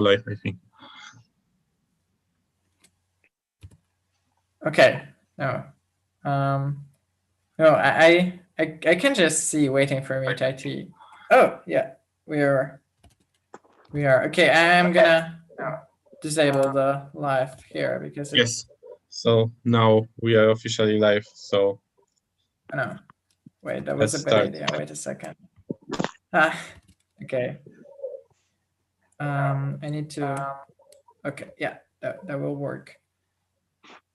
life, I think. Okay. No. No, I can just see waiting for Meet IT. Oh yeah, we are. Okay, I'm gonna disable the live here because it's. Yes. So now we are officially live. So No, wait, that was let's a bad start. idea. Wait a second. Ah, okay. I need to. Okay, yeah, that will work.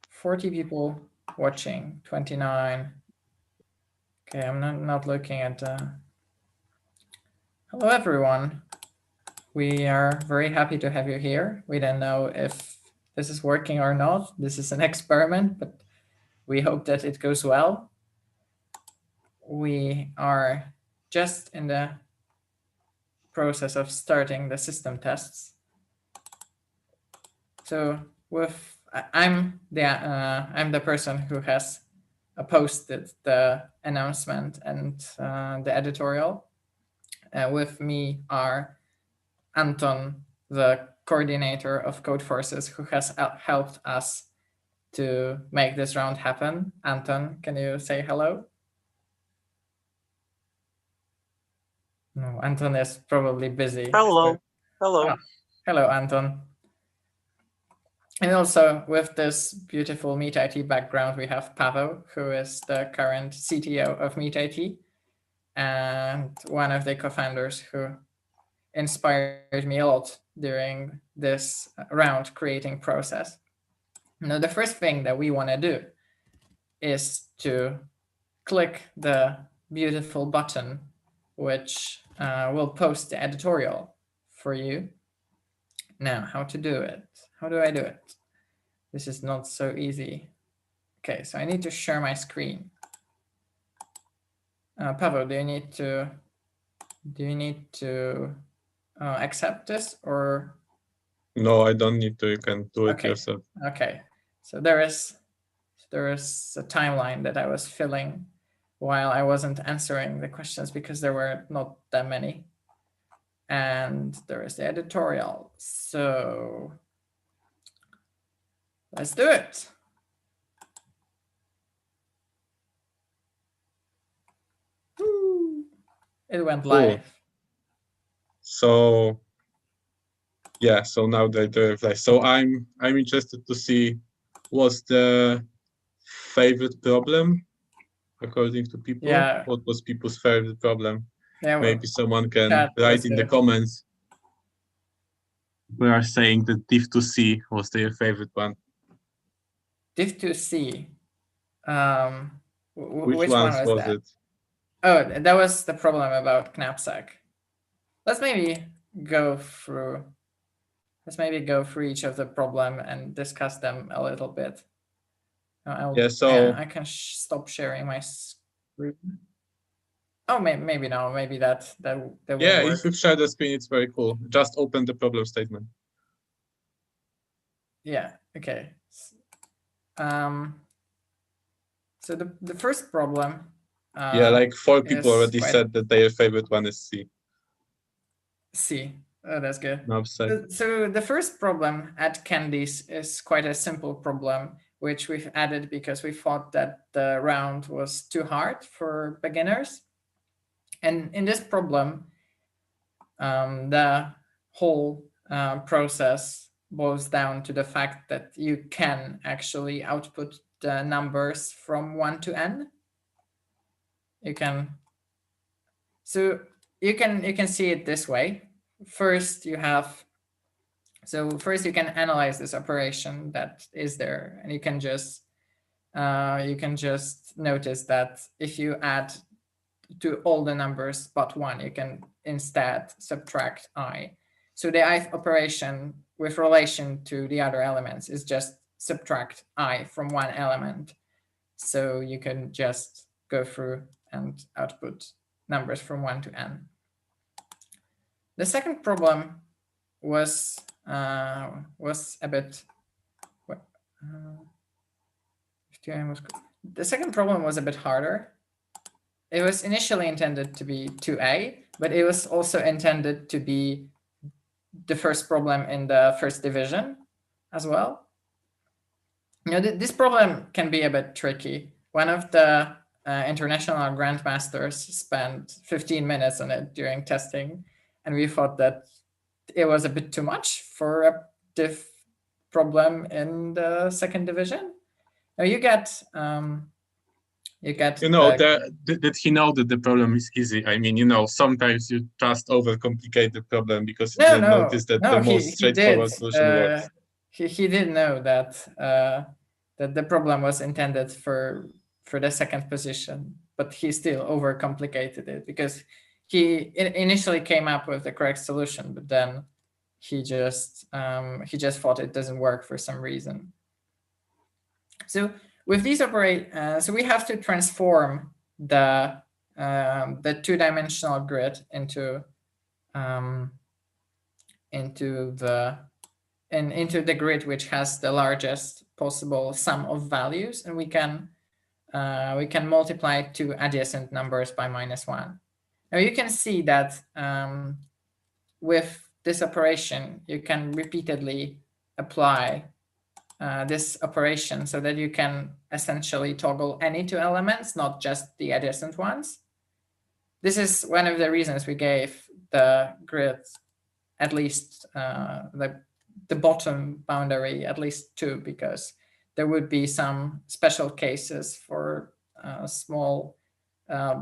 40 people watching. 29. Okay, I'm not looking at. Hello, everyone. We are very happy to have you here. We don't know if this is working or not. This is an experiment, but we hope that it goes well. We are just in the process of starting the system tests. So I'm the person who has posted the announcement and the editorial. With me are Anton, the coordinator of codeforces, who has helped us to make this round happen. Anton, can you say hello? No, Anton is probably busy. Hello. So, Hello. hello, Anton. And also with this beautiful Meet IT background, we have Pavel, who is the current CTO of Meet IT and one of the co-founders who inspired me a lot during this round creating process. Now, the first thing that we want to do is to click the beautiful button, which will post the editorial for you. Now, how to do it? How do I do it? This is not so easy. Okay, so I need to share my screen. Pavel, do you need to accept this or? No, I don't need to. You can do it yourself. Okay, so there is a timeline that I was filling while I wasn't answering the questions because there were not that many. And there is the editorial. So let's do it. Woo. It went live. Cool. So yeah, so now they do it live. So I'm interested to see what's the favorite problem according to people. Yeah. What was people's favorite problem? Yeah, maybe someone can write in the comments. We are saying that div2c was their favorite one. div2c. Which one was that? It? Oh, that was the problem about knapsack. Let's maybe go through each of the problem and discuss them a little bit. I can stop sharing my screen. Oh, maybe no, maybe that will yeah, work. if you share the screen, it's very cool. Just open the problem statement. Yeah. Okay. So the first problem. Yeah, like 4 people already said that their favorite one is C. C. Oh, that's good. Knapsack. So the first problem at Candies is quite a simple problem, which we've added because we thought that the round was too hard for beginners. And in this problem, the whole process boils down to the fact that you can actually output the numbers from 1 to n. You can see it this way. First, you can analyze this operation that is there, and you can just notice that if you add to all the numbers but 1, you can instead subtract I. So the ith operation with relation to the other elements is just subtract I from one element. So you can just go through and output numbers from 1 to n. The second problem was a bit. The second problem was a bit harder. It was initially intended to be 2a, but it was also intended to be the first problem in the first division as well. This problem can be a bit tricky. One of the international grandmasters spent 15 minutes on it during testing, and we thought that it was a bit too much for a diff problem in the second division. Now you get did he know that the problem is easy? I mean, sometimes you just overcomplicate the problem because you didn't notice that the most straightforward solution works. He did know that that the problem was intended for the second position, but he still overcomplicated it because he initially came up with the correct solution, but then he just thought it doesn't work for some reason. So with these so we have to transform the two-dimensional grid into the grid which has the largest possible sum of values, and we can multiply two adjacent numbers by -1. Now you can see that with this operation you can repeatedly apply this operation so that you can essentially toggle any two elements, not just the adjacent ones. This is one of the reasons we gave the grid at least the bottom boundary at least 2, because there would be some special cases for small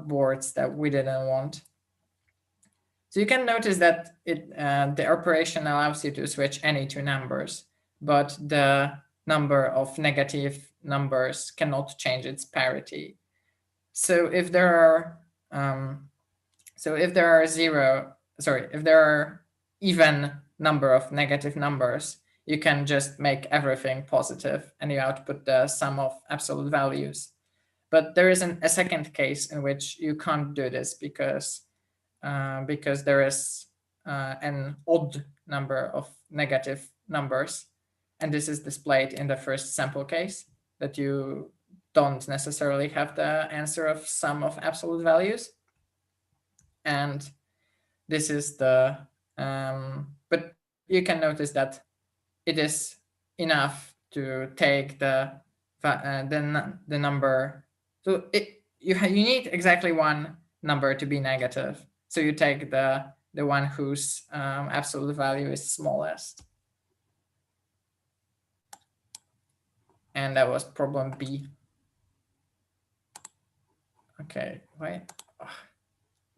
boards that we didn't want. So you can notice that the operation allows you to switch any two numbers, but the number of negative numbers cannot change its parity. So if there are even number of negative numbers, you can just make everything positive and you output the sum of absolute values. But there is a second case in which you can't do this because there is an odd number of negative numbers, and this is displayed in the first sample case, that you don't necessarily have the answer of sum of absolute values. And this is but you can notice that it is enough to take the number. So you need exactly one number to be negative. So you take the one whose absolute value is smallest. And that was problem B. Okay, wait. Oh,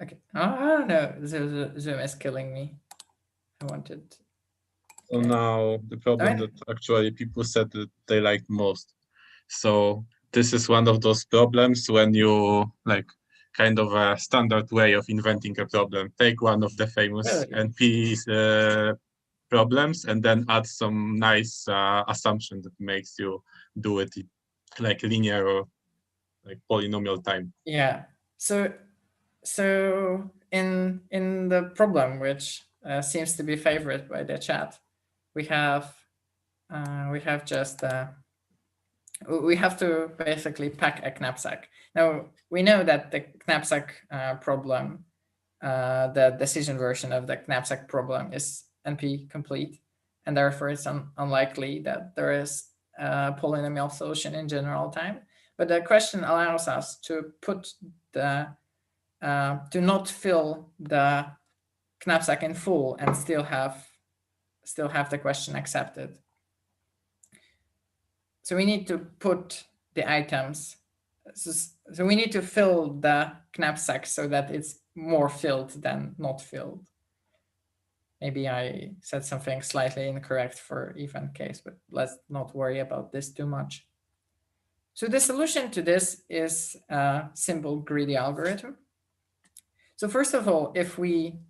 okay. Oh no, Zoom is killing me. I wanted. So now the problem that actually people said that they liked most. So this is one of those problems when you kind of a standard way of inventing a problem. Take one of the famous NP problems and then add some nice assumption that makes you do it like linear or like polynomial time. Yeah. So in the problem, which seems to be favored by the chat, we have to basically pack a knapsack. Now we know that the knapsack problem, the decision version of the knapsack problem, is NP complete, and therefore it's unlikely that there is a polynomial solution in general time. But the question allows us to put to not fill the knapsack in full and still have the question accepted. So we need to put the items. So we need to fill the knapsack so that it's more filled than not filled. Maybe I said something slightly incorrect for even case, but let's not worry about this too much. So the solution to this is a simple greedy algorithm. So first of all, if we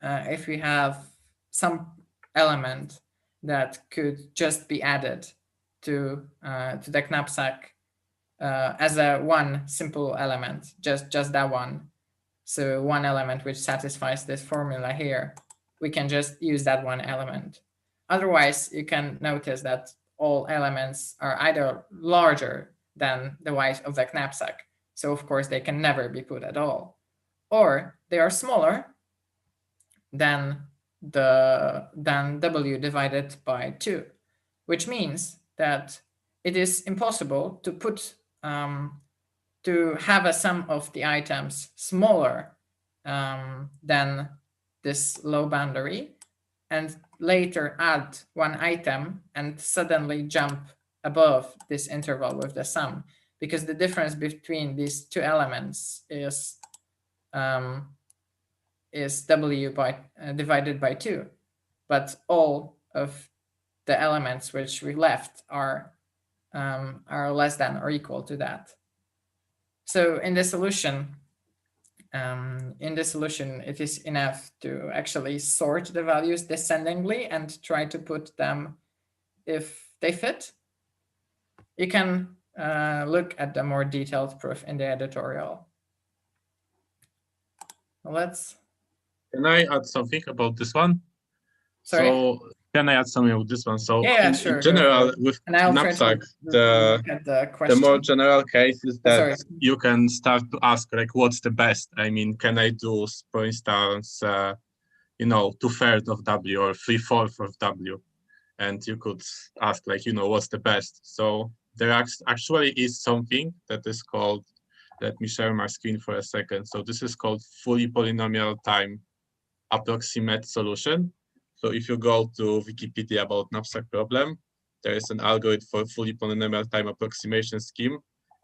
have some element that could just be added to the knapsack as a one simple element, just that one. So one element which satisfies this formula here, we can just use that one element. Otherwise, you can notice that all elements are either larger than the weight of the knapsack, so of course they can never be put at all, or they are smaller than than W divided by 2, which means that it is impossible to to have a sum of the items smaller than this low boundary, and later add one item and suddenly jump above this interval with the sum, because the difference between these two elements is W divided by 2, but all of the elements which we left are less than or equal to that. So in the solution, it is enough to actually sort the values descendingly and try to put them if they fit. You can look at the more detailed proof in the editorial. Let's. Can I add something about this one? Sorry? So can I add something about this one? So Yeah, sure. in general, with and I'll knapsack, look at the more general case is that sorry. you can start to ask, like, what's the best? I mean, can I do, for instance, 2/3 of W or 3/4 of W? And you could ask, like, what's the best? So there actually is something that is called, let me share my screen for a second. So this is called fully polynomial time approximate solution. So if you go to Wikipedia about knapsack problem, there is an algorithm for fully polynomial time approximation scheme.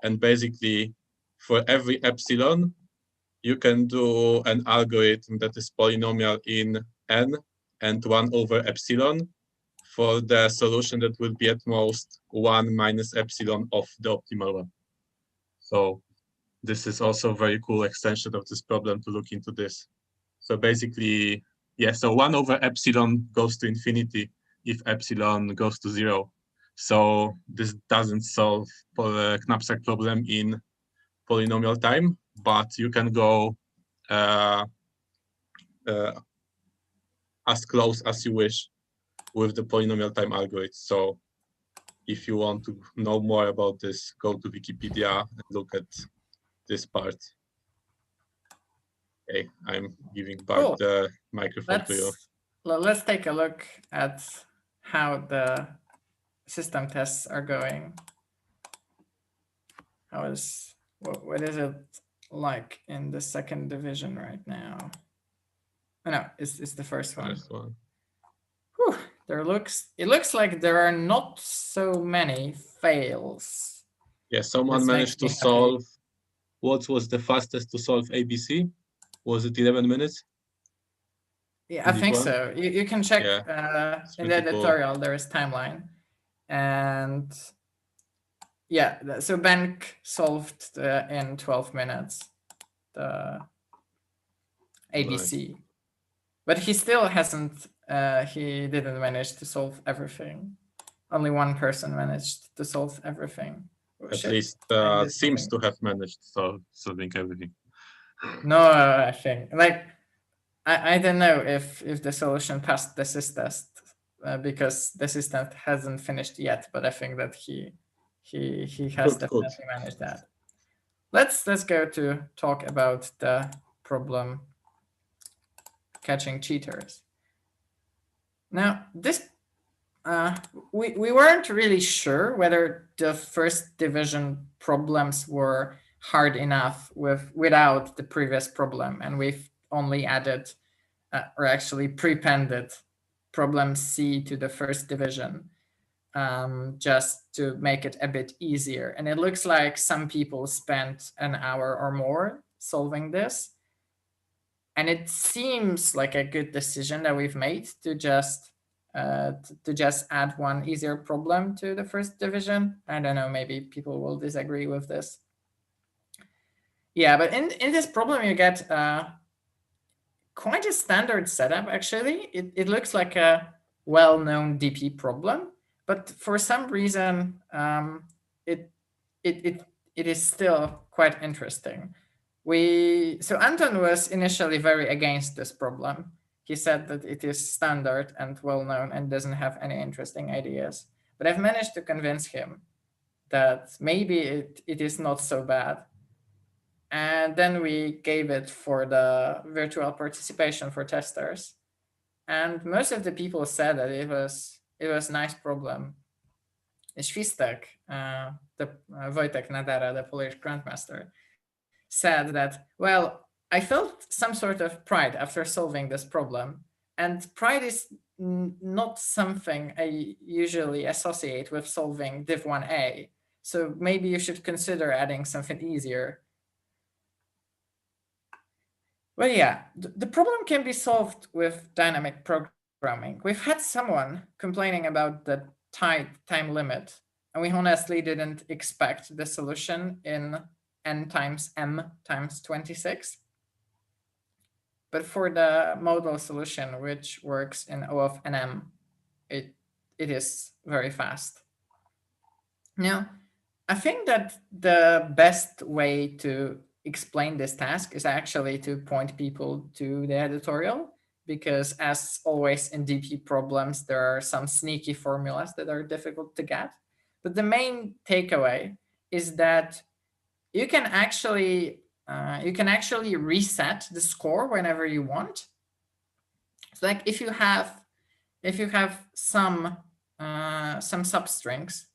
And basically, for every epsilon, you can do an algorithm that is polynomial in n and 1/epsilon for the solution that will be at most 1 minus epsilon of the optimal one. So this is also a very cool extension of this problem to look into this. So basically, yeah, so 1/epsilon goes to infinity if epsilon goes to 0. So this doesn't solve for the knapsack problem in polynomial time, but you can go as close as you wish with the polynomial time algorithm. So if you want to know more about this, go to Wikipedia and look at this part. Okay, I'm giving back the microphone to you. Let's take a look at how the system tests are going. What is it like in the second division right now? Oh, no, it's the first one. Whew, it looks like there are not so many fails. Yeah, someone managed to solve. What was the fastest to solve ABC? Was it 11 minutes? Yeah, I think so. You can check in the editorial, there is timeline. And yeah, so Bank solved in 12 minutes the ABC. Nice. But he still hasn't, he didn't manage to solve everything. Only one person managed to solve everything. At least seems to have managed solving everything. No, I think, like, I don't know if the solution passed the sys test because the sys test hasn't finished yet, but I think that he has definitely managed that. Let's go to talk about the problem catching cheaters. Now, this we weren't really sure whether the first division problems were hard enough without the previous problem, and we've only added or actually prepended problem C to the first division just to make it a bit easier. And it looks like some people spent an hour or more solving this. And it seems like a good decision that we've made to just add one easier problem to the first division. I don't know, maybe people will disagree with this. Yeah, but in this problem you get quite a standard setup, actually. It looks like a well-known DP problem, but for some reason it is still quite interesting. So Anton was initially very against this problem. He said that it is standard and well-known and doesn't have any interesting ideas. But I've managed to convince him that maybe it is not so bad. And then we gave it for the virtual participation for testers. and most of the people said that it was a nice problem. Świstek, Wojtek Nadera, the Polish grandmaster, said that, well, I felt some sort of pride after solving this problem. And pride is not something I usually associate with solving div 1a. So maybe you should consider adding something easier. Well, yeah, the problem can be solved with dynamic programming. We've had someone complaining about the time limit, and we honestly didn't expect the solution in n times m times 26. But for the modal solution, which works in O of nm, it, it is very fast. Now, I think that the best way to explain this task is actually to point people to the editorial, because as always in DP problems, there are some sneaky formulas that are difficult to get. But the main takeaway is that you can actually reset the score whenever you want. It's like if you have some substrings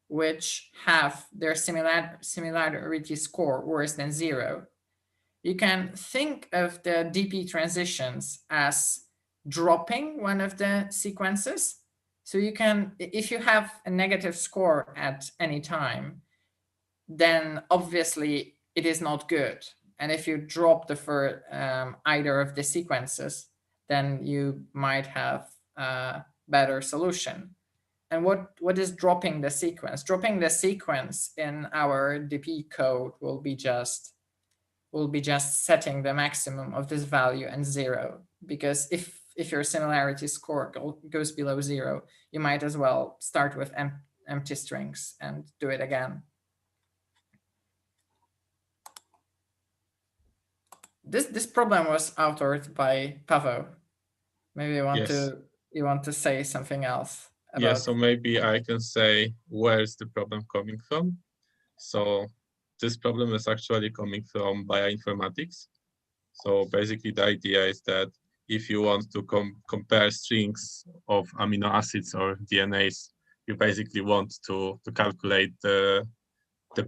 which have their similarity score worse than 0, you can think of the DP transitions as dropping one of the sequences. So you can, if you have a negative score at any time, then obviously it is not good. And if you drop the either of the sequences, then you might have a better solution. And what is dropping the sequence? Dropping the sequence in our DP code will be just setting the maximum of this value and 0. Because if your similarity score goes below 0, you might as well start with empty strings and do it again. This problem was authored by Paweł. Maybe you want to say something else about. Yeah, so maybe I can say where's the problem coming from. So this problem is actually coming from bioinformatics. So basically the idea is that if you want to compare strings of amino acids or DNAs, you basically want to calculate the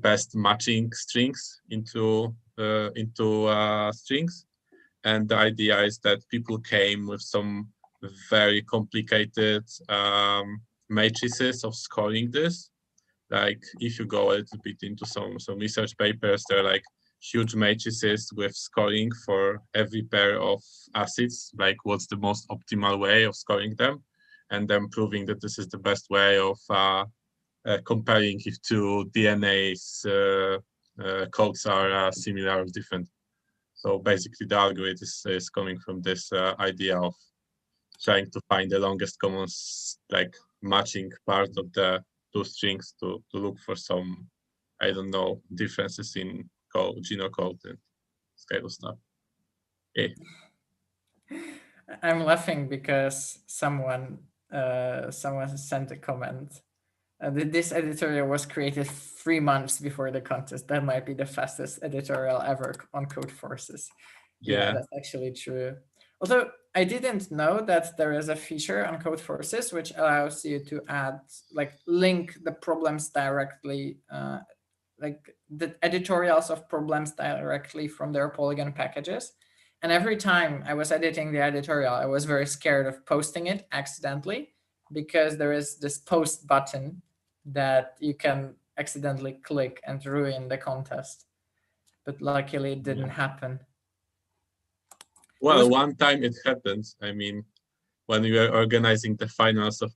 best matching strings into strings. And the idea is that people came with some very complicated matrices of scoring this. Like if you go a little bit into some research papers, there are like huge matrices with scoring for every pair of acids, like what's the most optimal way of scoring them, and then proving that this is the best way of comparing if two DNA's codes are similar or different. So basically the algorithm is coming from this idea of trying to find the longest common like matching part of the two strings to look for some, I don't know, differences in code, genocode and this kind of stuff. Yeah. I'm laughing because someone sent a comment. This editorial was created 3 months before the contest. That might be the fastest editorial ever on codeforces. Yeah, that's actually true. Although I didn't know that there is a feature on codeforces which allows you to add, like, link the problems directly, like the editorials of problems directly from their Polygon packages. And every time I was editing the editorial, I was very scared of posting it accidentally, because there is this post button that you can accidentally click and ruin the contest. But luckily it didn't happen. Well, one time it happened. I mean, when we were organizing the finals of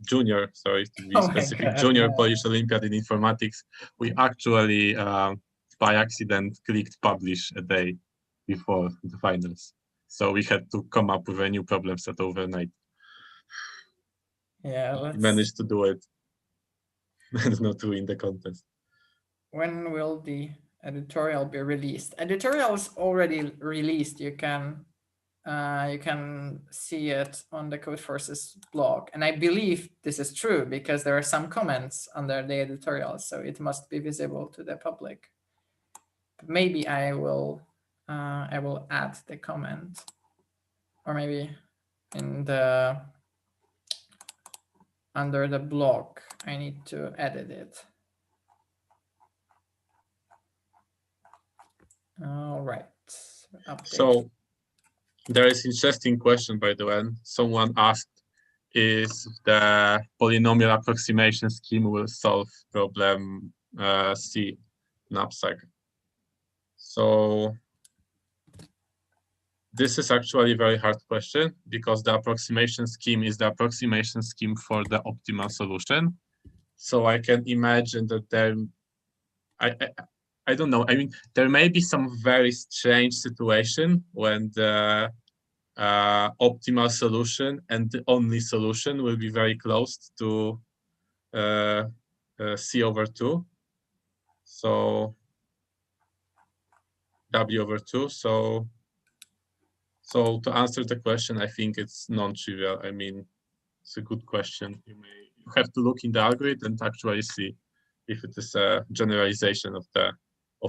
junior, sorry to be specific, junior Polish Olympiad in informatics, we actually by accident clicked publish a day before the finals. So we had to come up with a new problem set overnight. Yeah, we managed to do it and not ruin the contest. When will the editorial be released? Editorial is already released. You can see it on the codeforces blog, and I believe this is true because there are some comments under the editorial, so it must be visible to the public. Maybe I will add the comment, or maybe in the under the block. I need to edit it. All right. Update. So there is interesting question, by the way. Someone asked, is the polynomial approximation scheme will solve problem C knapsack? So this is actually a very hard question because the approximation scheme is the approximation scheme for the optimal solution. So I can imagine that there, I don't know. I mean, there may be some very strange situation when the optimal solution and the only solution will be very close to C over 2. So W over 2. So to answer the question, I think it's non-trivial. I mean, it's a good question. You have to look in the algorithm and actually see if it is a generalization of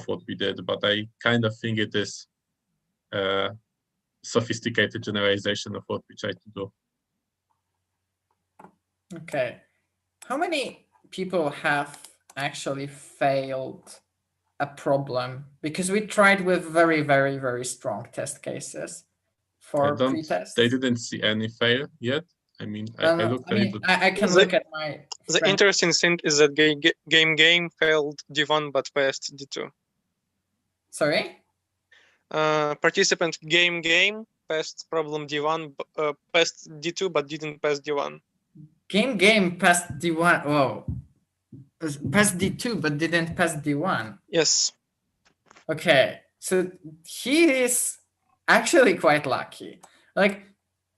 what we did. But I kind of think it is a sophisticated generalization of what we tried to do. Okay. How many people have actually failed a problem? Because we tried with very, very, very strong test cases for pre-test. They didn't see any fail yet. I mean, I looked at it. I can look at my. The interesting thing is that game failed D1 but passed D2. Sorry? Participant game passed problem D1, passed D2 but didn't pass D1. Game passed D1. Whoa. Passed D2 but didn't pass D1. Yes. Okay. So he is actually quite lucky. Like,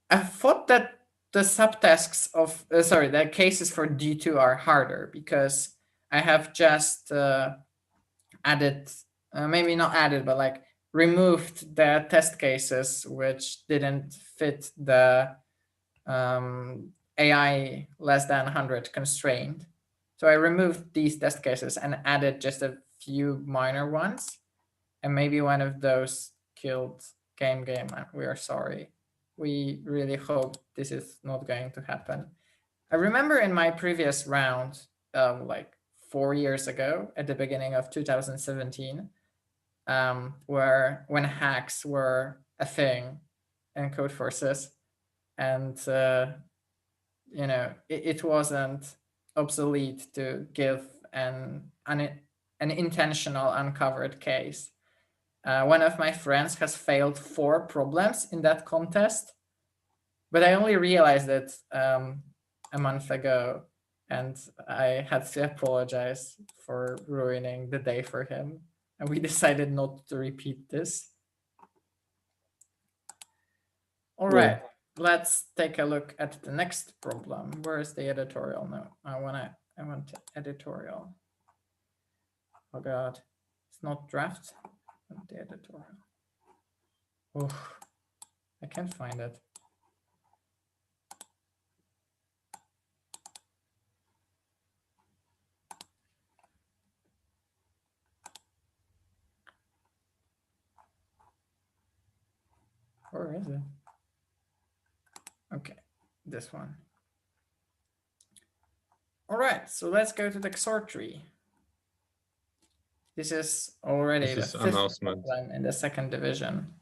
I thought that the subtasks of, the cases for D2 are harder because I have just added, maybe not added, but like removed the test cases which didn't fit the AI less than 100 constraint. So I removed these test cases and added just a few minor ones. And maybe one of those killed game. We are sorry. We really hope this is not going to happen. I remember in my previous round, like 4 years ago, at the beginning of 2017, when hacks were a thing in codeforces, and it wasn't obsolete to give an intentional uncovered case. One of my friends has failed 4 problems in that contest, but I only realized it a month ago, and I had to apologize for ruining the day for him. And we decided not to repeat this. All right, let's take a look at the next problem. Where is the editorial? No, I want editorial. Oh God, it's not draft. The editorial. Oh, I can't find it. Where is it? Okay, this one. All right, so let's go to the XOR tree. This is already the 5th problem in the 2nd division.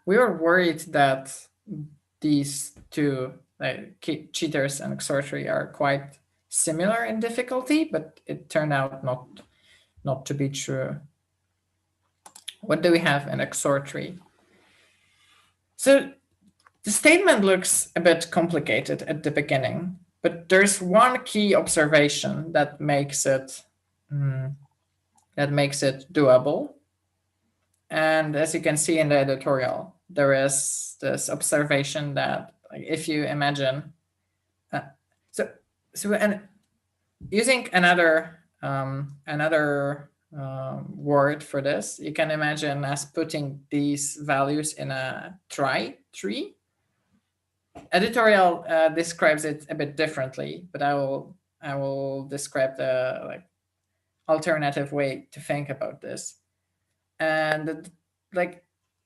We were worried that these two, like cheaters and XOR tree, are quite similar in difficulty, but it turned out not to be true. What do we have in XOR tree? So the statement looks a bit complicated at the beginning, but there's one key observation that makes it doable. And as you can see in the editorial, there is this observation that, like, if you imagine, and using another word for this, you can imagine as putting these values in a trie tree. Editorial describes it a bit differently, but I will describe the alternative way to think about this. And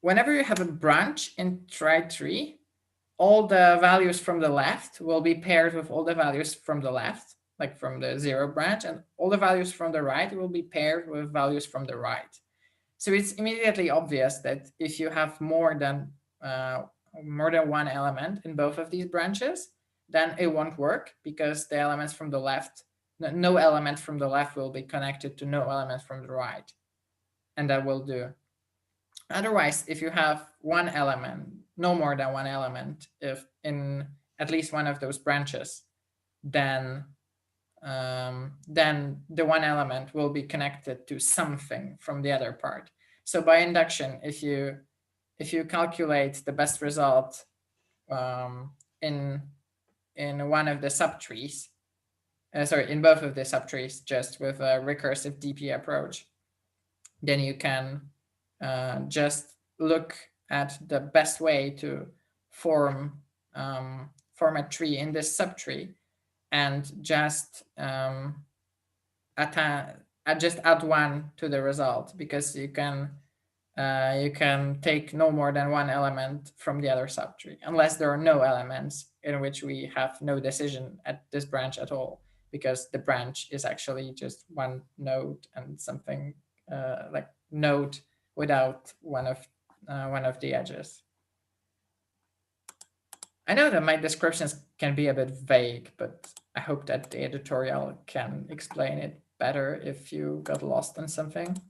whenever you have a branch in trie tree, all the values from the left will be paired with all the values from the left, like from the 0 branch, and all the values from the right will be paired with values from the right. So it's immediately obvious that if you have more than one element in both of these branches, then it won't work, because the elements from the left, no element from the left will be connected to no element from the right, and that will do. Otherwise, if you have one element, no more than one element, if in at least one of those branches, then the one element will be connected to something from the other part. So by induction, if you calculate the best result in one of the subtrees, in both of the subtrees, just with a recursive DP approach, then you can just look at the best way to form a tree in this subtree, and just add one to the result, because you can take no more than one element from the other subtree, unless there are no elements in which we have no decision at this branch at all, because the branch is actually just one node and something like node without one of the edges. I know that my descriptions can be a bit vague, but I hope that the editorial can explain it better if you got lost on something.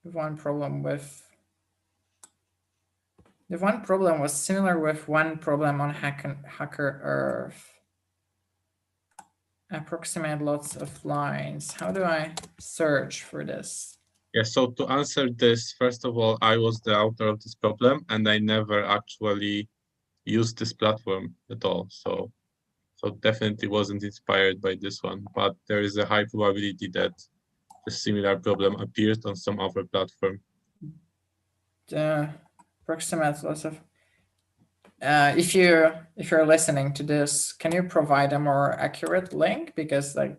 The one problem was similar with one problem on Hacker Earth. Approximate lots of lines. How do I search for this? Yeah, so to answer this, first of all, I was the author of this problem, and I never actually used this platform at all. So definitely wasn't inspired by this one, but there is a high probability that a similar problem appeared on some other platform. Approximate lots of. If you're listening to this, can you provide a more accurate link, because like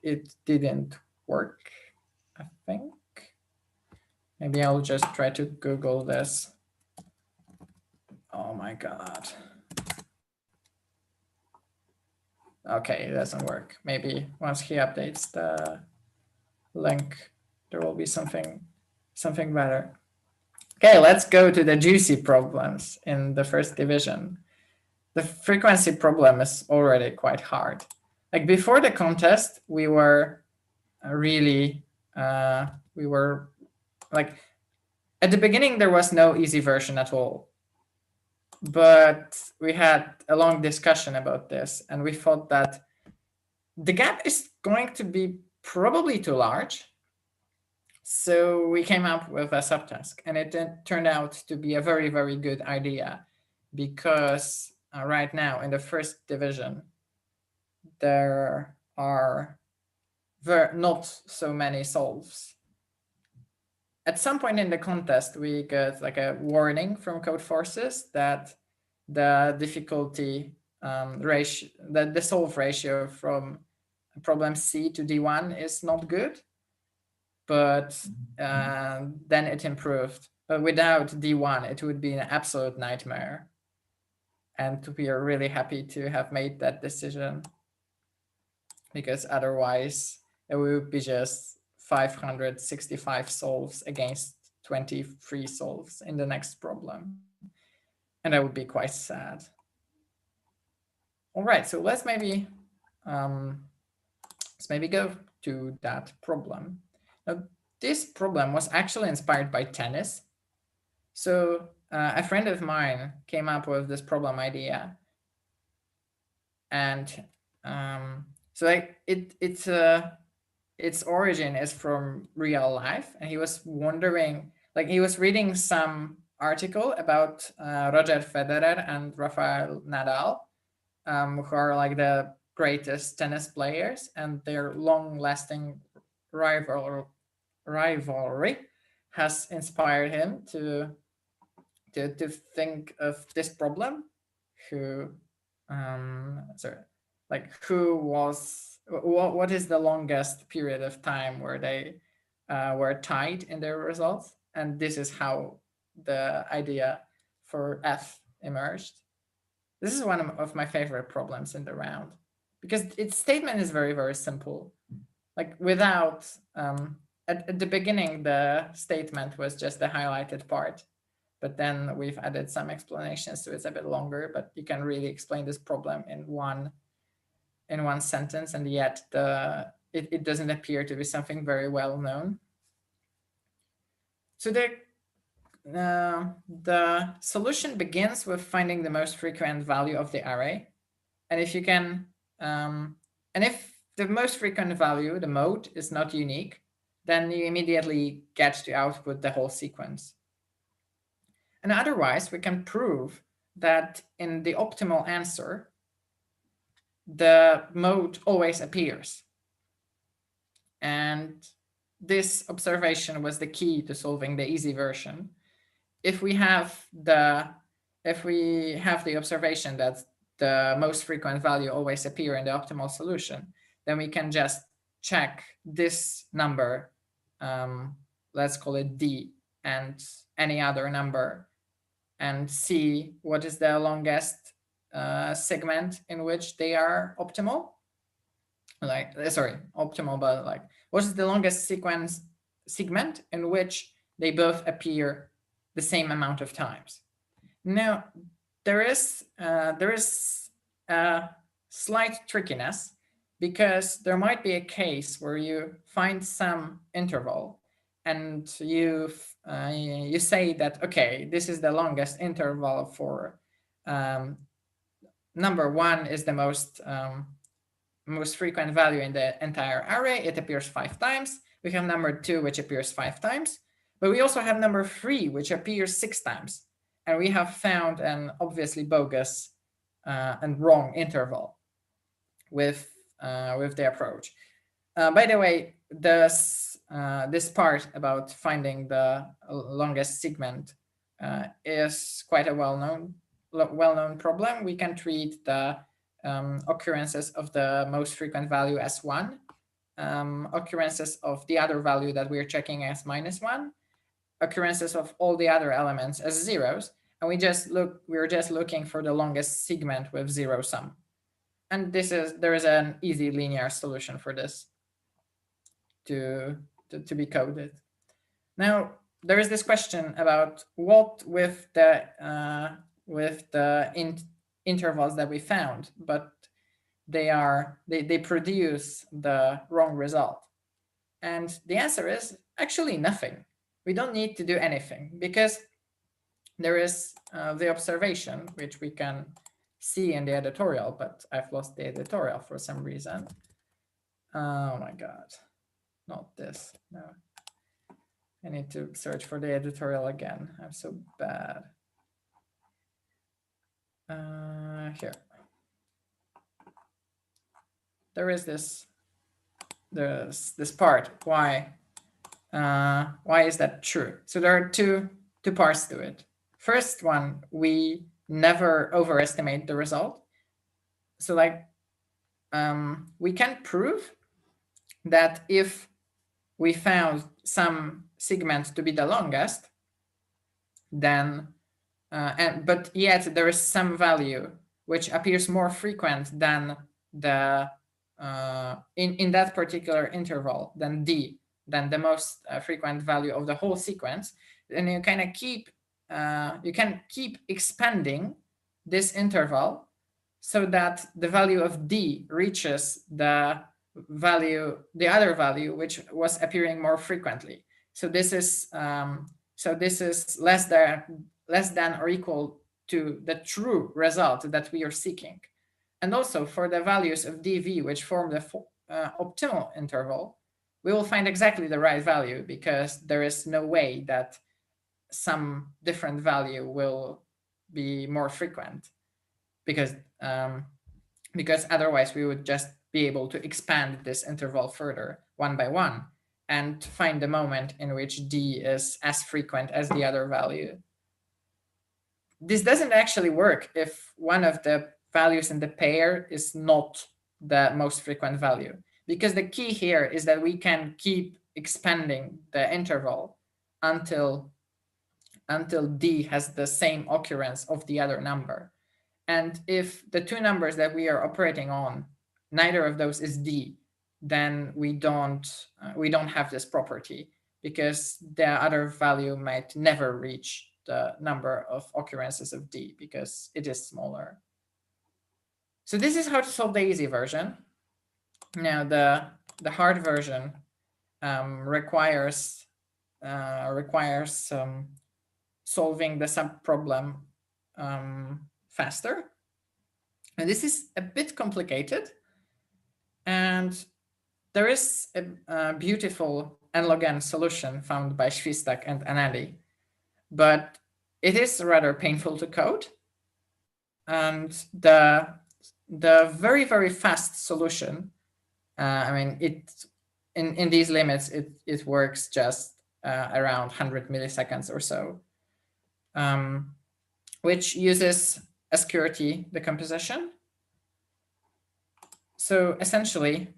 it didn't work, I think. Maybe I'll just try to Google this. Oh my god. Okay, it doesn't work. Maybe once he updates the link, there will be something better. Okay, let's go to the juicy problems in the first division. The frequency problem is already quite hard. Like before the contest, we were like, at the beginning, there was no easy version at all. But we had a long discussion about this, and we thought that the gap is going to be probably too large. So we came up with a subtask, and it turned out to be a very, very good idea, because right now in the first division, there are not so many solves. At some point in the contest, we got like a warning from codeforces that the difficulty ratio, the solve ratio from problem C to D1 is not good, but then it improved. But without D1, it would be an absolute nightmare. And we are really happy to have made that decision, because otherwise it would be just 565 solves against 23 solves in the next problem. And that would be quite sad. All right, so let's maybe go to that problem. Now, this problem was actually inspired by tennis. So a friend of mine came up with this problem idea. And so like its origin is from real life, and he was wondering, like he was reading some article about Roger Federer and Rafael Nadal, who are like the greatest tennis players, and their long-lasting rivalry has inspired him to think of this problem. What is the longest period of time where they were tied in their results? And this is how the idea for F emerged. This is one of my favorite problems in the round, because its statement is very, very simple. Like without, at the beginning, the statement was just the highlighted part, but then we've added some explanations, so it's a bit longer, but you can really explain this problem in one sentence, and yet it doesn't appear to be something very well known. So the solution begins with finding the most frequent value of the array. And if you can, and if the most frequent value, the mode, is not unique, then you immediately get to output the whole sequence. And otherwise, we can prove that in the optimal answer, the mode always appears. And this observation was the key to solving the easy version. If we have the observation that the most frequent value always appear in the optimal solution, then we can just check this number, let's call it D, and any other number, and see what is the longest segment in which they are optimal. Like, optimal, but like, what is the longest segment in which they both appear the same amount of times? Now, there is a slight trickiness, because there might be a case where you find some interval and you say that, okay, this is the longest interval for number 1 is the most frequent value in the entire array. It appears 5 times. We have number 2, which appears 5 times, but we also have number 3, which appears 6 times. And we have found an obviously bogus and wrong interval with the approach. By the way, this part about finding the longest segment is quite a well-known problem. We can treat the occurrences of the most frequent value as 1, occurrences of the other value that we're checking as -1, occurrences of all the other elements as zeros, and we're just looking for the longest segment with zero sum. And there is an easy linear solution for this to be coded. Now, there is this question about what with the intervals that we found, but they produce the wrong result. And the answer is actually nothing. We don't need to do anything, because there is the observation, which we can see in the editorial, but I've lost the editorial for some reason. Oh my God, not this, no. I need to search for the editorial again. I'm so bad. Here. There is this part. Why is that true? So there are two parts to it. First one, we never overestimate the result. So like, we can prove that if we found some segment to be the longest, then but yet there is some value which appears more frequent than the in that particular interval than D, than the most frequent value of the whole sequence, then you kind of keep you can keep expanding this interval so that the value of D reaches the other value which was appearing more frequently. So this is less than or equal to the true result that we are seeking. And also for the values of dv which form the optimal interval, we will find exactly the right value, because there is no way that some different value will be more frequent, because otherwise we would just be able to expand this interval further one by one and find the moment in which D is as frequent as the other value. This doesn't actually work if one of the values in the pair is not the most frequent value, because the key here is that we can keep expanding the interval until d has the same occurrence of the other number. And if the two numbers that we are operating on, neither of those is d, then we don't have this property, because the other value might never reach the number of occurrences of d because it is smaller. So this is how to solve the easy version. Now the hard version requires solving the subproblem faster. And this is a bit complicated. And there is a beautiful n-log n solution found by Świstak and Anali, but it is rather painful to code. And the very, very fast solution, I mean, in these limits, it works just around 100 milliseconds or so, which uses SQRT decomposition. So essentially,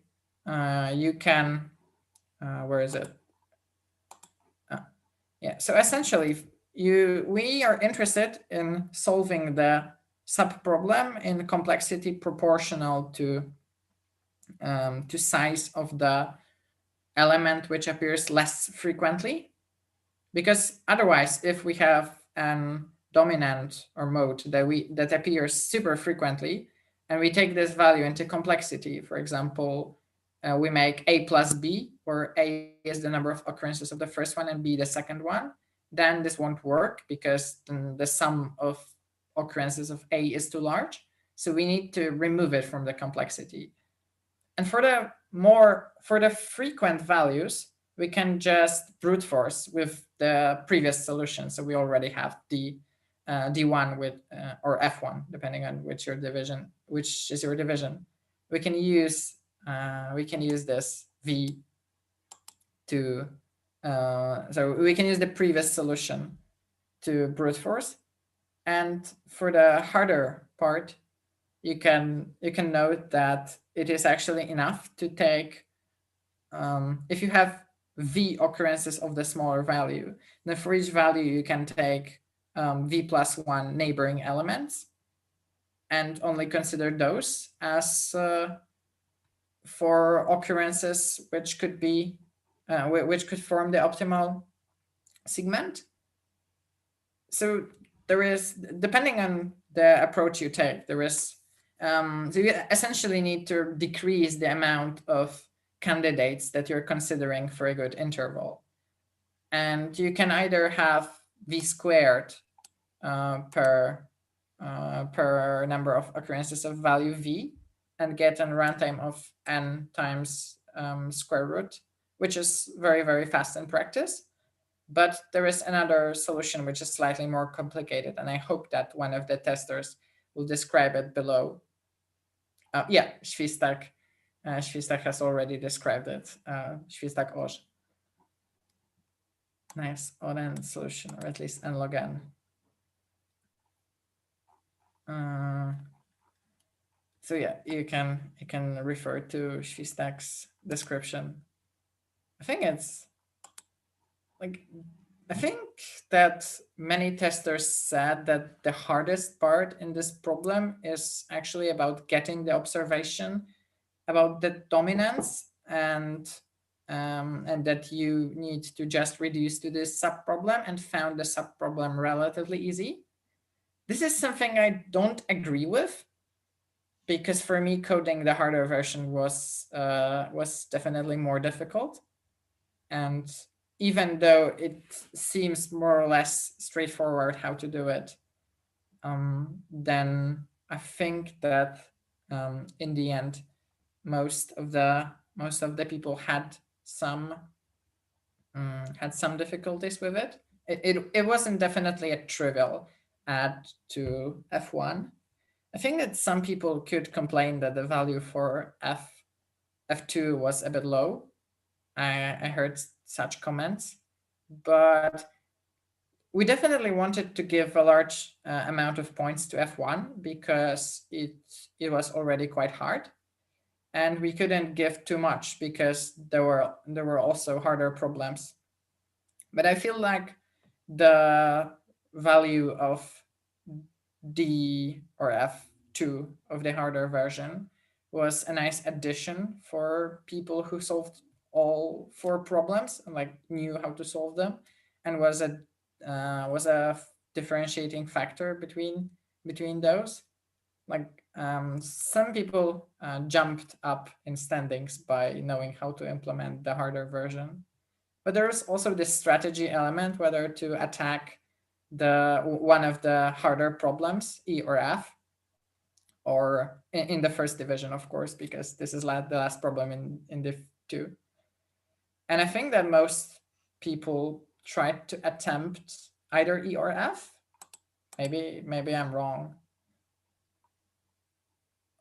you can, where is it? Yeah, so essentially, we are interested in solving the subproblem in complexity proportional to size of the element which appears less frequently. Because otherwise, if we have an dominant or mode that appears super frequently, and we take this value into complexity, for example, we make a plus b, where a is the number of occurrences of the first one and b the second one, then this won't work because the sum of occurrences of a is too large. So we need to remove it from the complexity. And for the frequent values, we can just brute force with the previous solution. So we already have D1 with or F1, depending on which is your division. We can use this V to so we can use the previous solution to brute force. And for the harder part, you can note that it is actually enough to take, if you have V occurrences of the smaller value, then for each value you can take V plus 1 neighboring elements and only consider those as for occurrences which could be which could form the optimal segment. So there is, depending on the approach you take, there is so you essentially need to decrease the amount of candidates that you're considering for a good interval. And you can either have V squared per number of occurrences of value V and get a runtime of n times square root, which is very, very fast in practice. But there is another solution which is slightly more complicated, and I hope that one of the testers will describe it below. Yeah, Świstak has already described it. Świstak Orz. Nice odd solution, or at least n log n. So yeah, you can refer to Świstak's description. I think that many testers said that the hardest part in this problem is actually about getting the observation about the dominance, and that you need to just reduce to this subproblem, and found the subproblem relatively easy. This is something I don't agree with, because for me, coding the harder version was definitely more difficult. And even though it seems more or less straightforward how to do it, then I think that in the end, most of the people had some difficulties with it. It wasn't definitely a trivial add to F1. I think that some people could complain that the value for F2 was a bit low. I heard such comments, but we definitely wanted to give a large amount of points to F1 because it was already quite hard, and we couldn't give too much because there were also harder problems But I feel like the value of D or F2 of the harder version was a nice addition for people who solved all 4 problems and like knew how to solve them, and was a differentiating factor between those. Like some people jumped up in standings by knowing how to implement the harder version, but there's also this strategy element, whether to attack the one of the harder problems, E or F, or in the first division, of course, because this is the last problem in Div 2. And I think that most people tried to attempt either E or F. Maybe I'm wrong.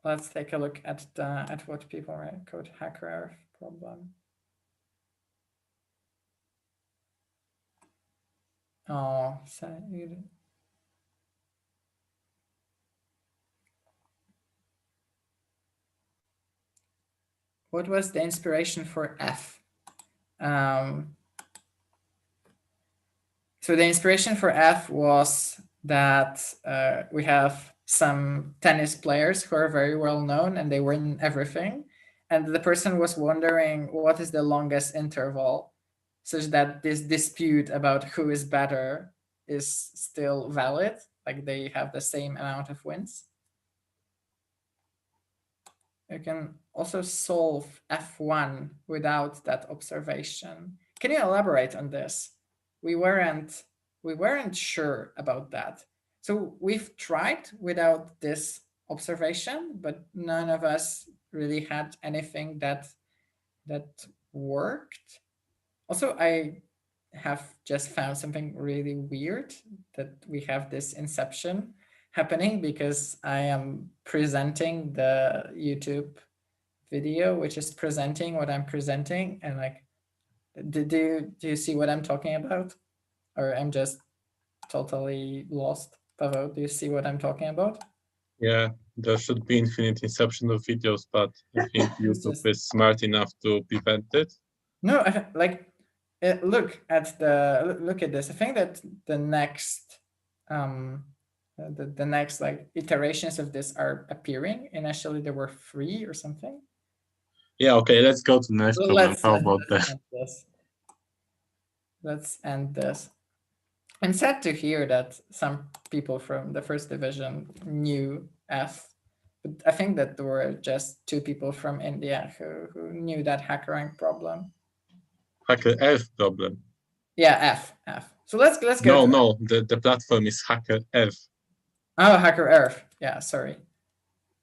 Let's take a look at what people write. Code hacker problem. Oh, what was the inspiration for F? So the inspiration for F was that we have some tennis players who are very well known and they win everything. And the person was wondering what is the longest interval such that this dispute about who is better is still valid, like they have the same amount of wins. You can also solve F1 without that observation. Can you elaborate on this? We weren't sure about that. So we've tried without this observation, but none of us really had anything that worked. Also, I have just found something really weird, that we have this inception happening because I am presenting the YouTube video, which is presenting what I'm presenting, and like, do you see what I'm talking about, or I'm just totally lost? Pavel, do you see what I'm talking about? Yeah, there should be infinite inception of videos, but I think YouTube is smart enough to prevent it. No, like look at this. I think that the next the next like iterations of this are appearing. Initially there were 3 or something. Yeah, okay, let's go to the next problem. How about that? Let's end this. I'm sad to hear that some people from the first division knew F, but I think that there were just 2 people from India who knew that HackerRank problem. Hacker F problem. Yeah, F. So let's go. No, the platform is Hacker F. Oh, Hacker Earth. Yeah, sorry.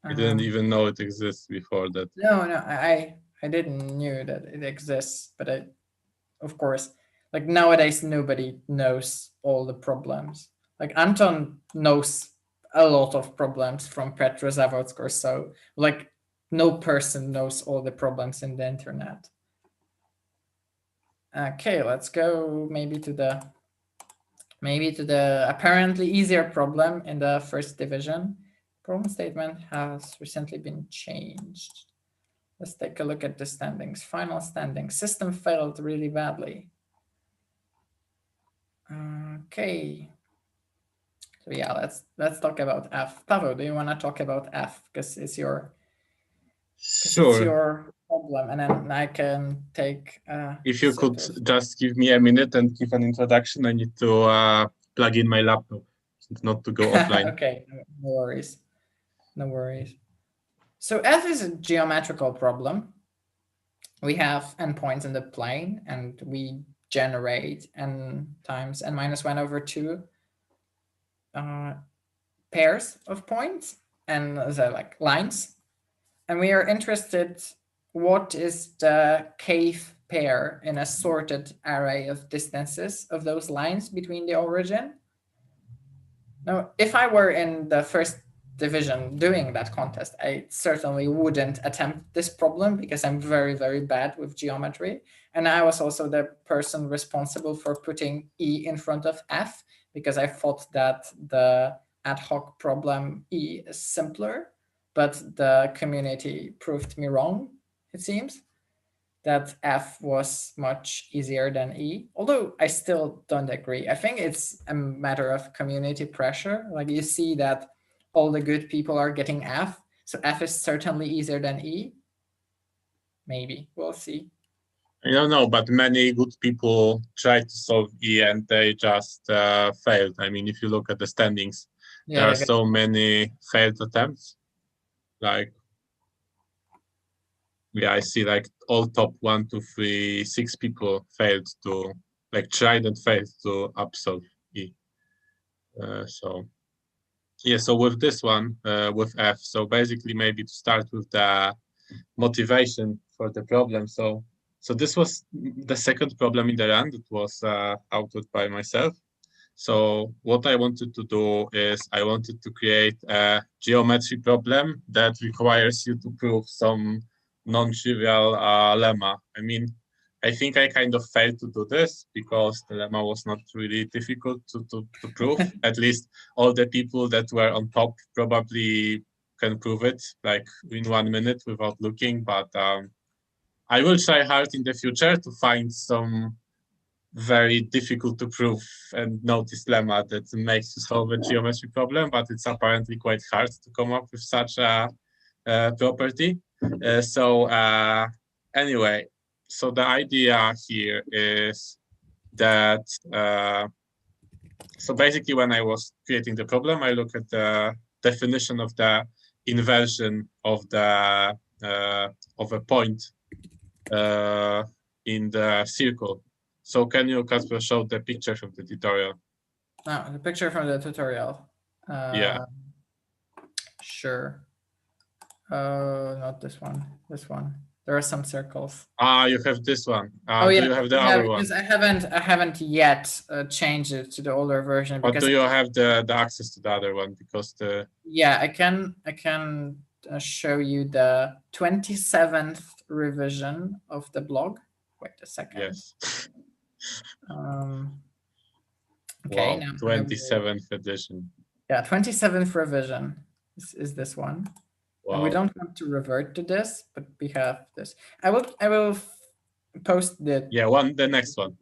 I didn't even know it exists before that. No, I didn't knew that it exists, but of course, like nowadays nobody knows all the problems. Like Anton knows a lot of problems from Petrozavodsk or so. Like no person knows all the problems in the internet. Okay, let's go maybe to the apparently easier problem in the first division. Problem statement has recently been changed. Let's take a look at the standings. Final standings. System failed really badly. Okay. So yeah, let's talk about F. Pavel, do you want to talk about F? Because it's your problem, and then I can take. If you could just give me a minute and give an introduction, I need to plug in my laptop, not to go offline. Okay, no worries. So F is a geometrical problem. We have endpoints in the plane, and we generate n times n minus 1 over 2 pairs of points, and so like lines. And we are interested, what is the kth pair in a sorted array of distances of those lines between the origin? Now, if I were in the first division doing that contest, I certainly wouldn't attempt this problem because I'm very, very bad with geometry. And I was also the person responsible for putting E in front of F because I thought that the ad hoc problem E is simpler, but the community proved me wrong, it seems. that F was much easier than E, although I still don't agree. I think it's a matter of community pressure. Like you see that all the good people are getting F, so F is certainly easier than E. Maybe, we'll see. I don't know, but many good people tried to solve E and they just failed. I mean, if you look at the standings, there are so many failed attempts. Like, yeah, I see like all top 1, 2, 3, 6 people failed to, like, tried and failed to absolve E. So, yeah, so with this one, with F, so basically maybe to start with the motivation for the problem. So this was the second problem in the run that was output by myself. So what I wanted to do is I wanted to create a geometry problem that requires you to prove some non-trivial lemma. I mean, I think I kind of failed to do this because the lemma was not really difficult to prove. At least all the people that were on top probably can prove it like in 1 minute without looking. But I will try hard in the future to find some very difficult to prove and notice lemma that makes you solve a geometry problem, but it's apparently quite hard to come up with such a property. Anyway, so the idea here is that so basically when I was creating the problem, I look at the definition of the inversion of the of a point in the circle. So can you, Kasper, show the picture from the tutorial? No, the picture from the tutorial. Yeah. Sure. Not this one. This one. There are some circles. You have this one. Oh yeah, do you have the other one? Because I haven't yet changed it to the older version. But do you have the access to the other one? Because the I can show you the 27th revision of the blog. Wait a second. Yes. Okay. Wow, 27th edition. Yeah, 27th revision is this one. Wow. And we don't want to revert to this, but we have this. I will post the the next one.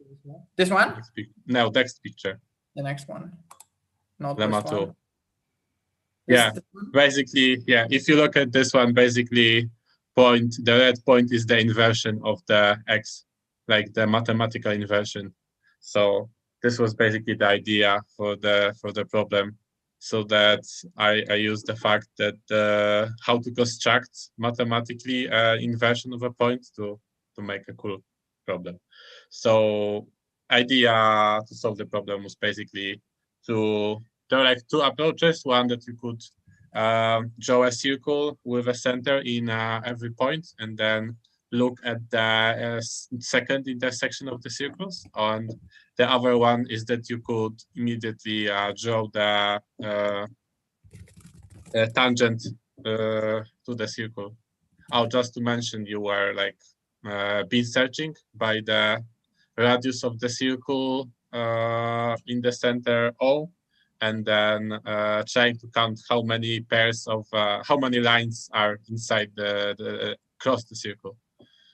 This one? No, next picture. The next one. Not Lemma this one. 2. Yeah, basically, yeah. If you look at this one, basically, the red point is the inversion of the x, like the mathematical inversion. So this was basically the idea for the problem. So that I use the fact that how to construct mathematically inversion of a point to make a cool problem. So idea to solve the problem was basically there are like two approaches. One that you could draw a circle with a center in every point and then look at the second intersection of the circles. And the other one is that you could immediately draw the tangent to the circle. Just to mention, you were like beam searching by the radius of the circle in the center O, and then trying to count how many pairs of how many lines are inside the across the circle.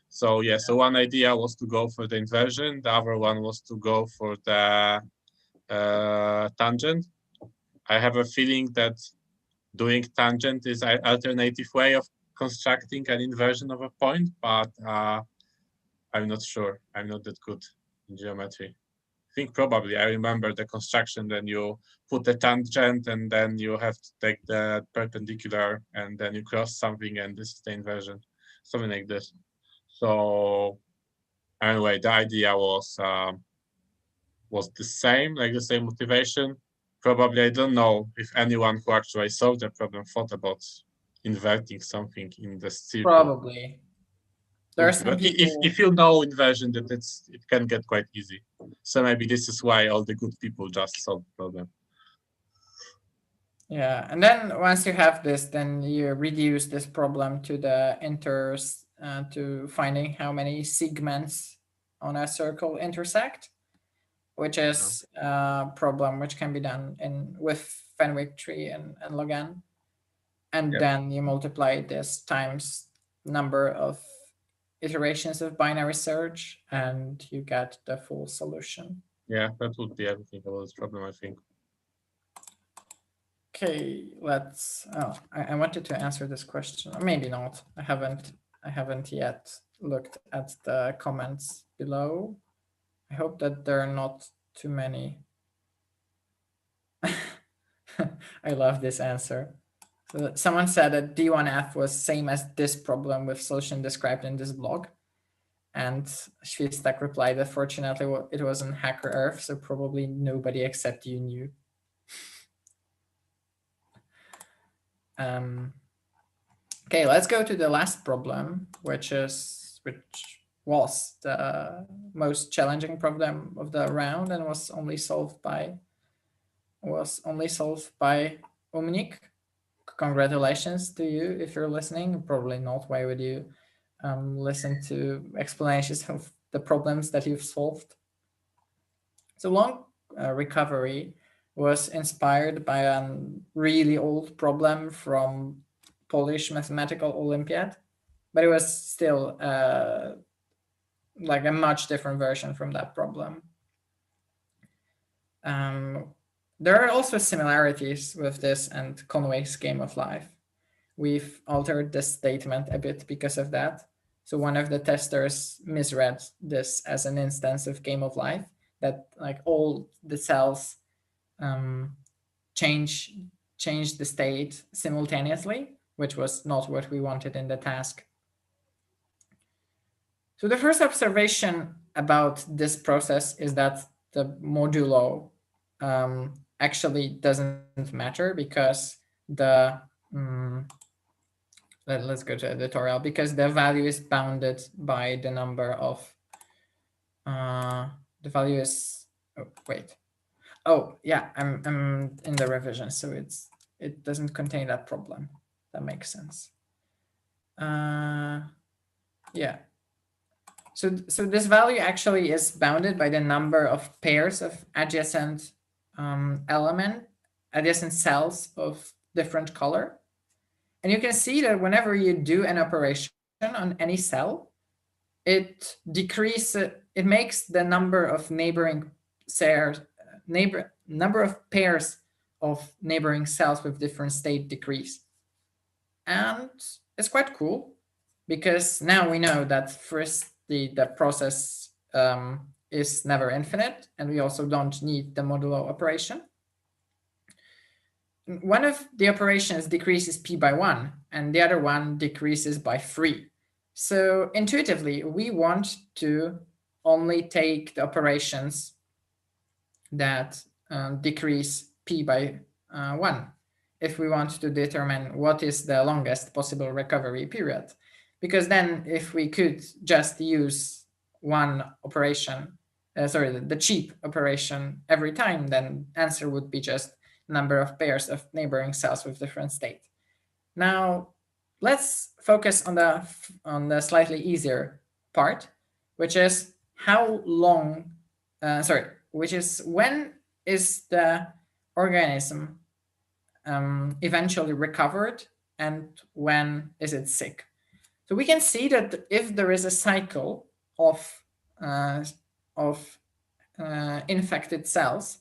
So yeah, so one idea was to go for the inversion. The other one was to go for the tangent. I have a feeling that doing tangent is an alternative way of constructing an inversion of a point, but I'm not sure. I'm not that good in geometry. I think probably I remember the construction. Then you put the tangent and then you have to take the perpendicular and then you cross something and this is the inversion, something like this. So anyway, the idea was the same, like the same motivation. Probably, I don't know if anyone who actually solved the problem thought about inverting something in the circle. Probably. There are some but people... if you know inversion, that it can get quite easy. So maybe this is why all the good people just solve the problem. Yeah, and then once you have this, then you reduce this problem to the to finding how many segments on a circle intersect, which is a problem which can be done with Fenwick tree and log n. And then you multiply this times number of iterations of binary search, and you get the full solution. Yeah, that would be everything about this problem, I think. Okay, let's. Oh, I wanted to answer this question, or maybe not. I haven't yet looked at the comments below. I hope that there are not too many. I love this answer. So someone said that D1F was same as this problem with solution described in this blog. And Shvistak replied that fortunately it was on Hacker Earth, so probably nobody except you knew. Okay, let's go to the last problem, which was the most challenging problem of the round and was only solved by Umnik. Congratulations to you if you're listening. Probably not. Why would you listen to explanations of the problems that you've solved? So long recovery was inspired by a really old problem from Polish Mathematical Olympiad, but it was still like a much different version from that problem. There are also similarities with this and Conway's Game of Life. We've altered the statement a bit because of that. So one of the testers misread this as an instance of Game of Life, that like all the cells change the state simultaneously, which was not what we wanted in the task. So the first observation about this process is that the modulo actually doesn't matter because the let's go to editorial, because the value is bounded by the number of the value is I'm in the revision, so it doesn't contain that problem. That makes sense. Yeah. So this value actually is bounded by the number of pairs of adjacent adjacent cells of different color. And you can see that whenever you do an operation on any cell, it makes the number of number of pairs of neighboring cells with different state decrease. And it's quite cool because now we know that first the process is never infinite, and we also don't need the modulo operation. One of the operations decreases p by 1, and the other one decreases by 3. So intuitively, we want to only take the operations that decrease p by 1 if we want to determine what is the longest possible recovery period. Because then if we could just use one operation, the cheap operation every time, then answer would be just number of pairs of neighboring cells with different state. Now, let's focus on the slightly easier part, which is when is the organism eventually recovered and when is it sick. So we can see that if there is a cycle of infected cells,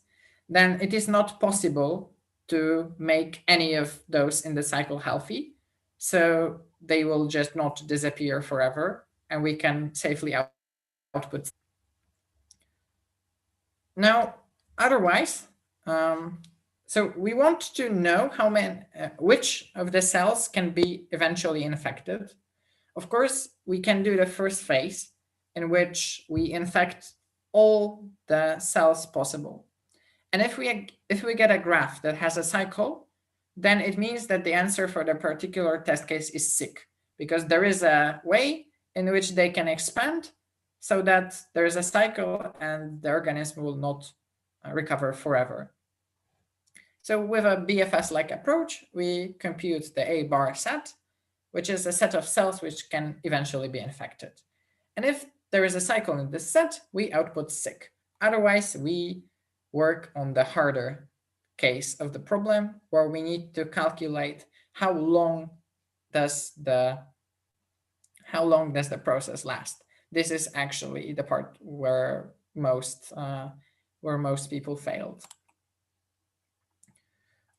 then it is not possible to make any of those in the cycle healthy. So they will just not disappear forever, and we can safely output. Now, otherwise, so we want to know which of the cells can be eventually infected. Of course, we can do the first phase in which we infect all the cells possible. And if we get a graph that has a cycle, then it means that the answer for the particular test case is sick, because there is a way in which they can expand so that there is a cycle and the organism will not recover forever. So with a BFS-like approach, we compute the A bar set, which is a set of cells which can eventually be infected. And if there is a cycle in this set, we output sick. Otherwise, we work on the harder case of the problem, where we need to calculate how long does the how long does the process last? This is actually the part where most people failed.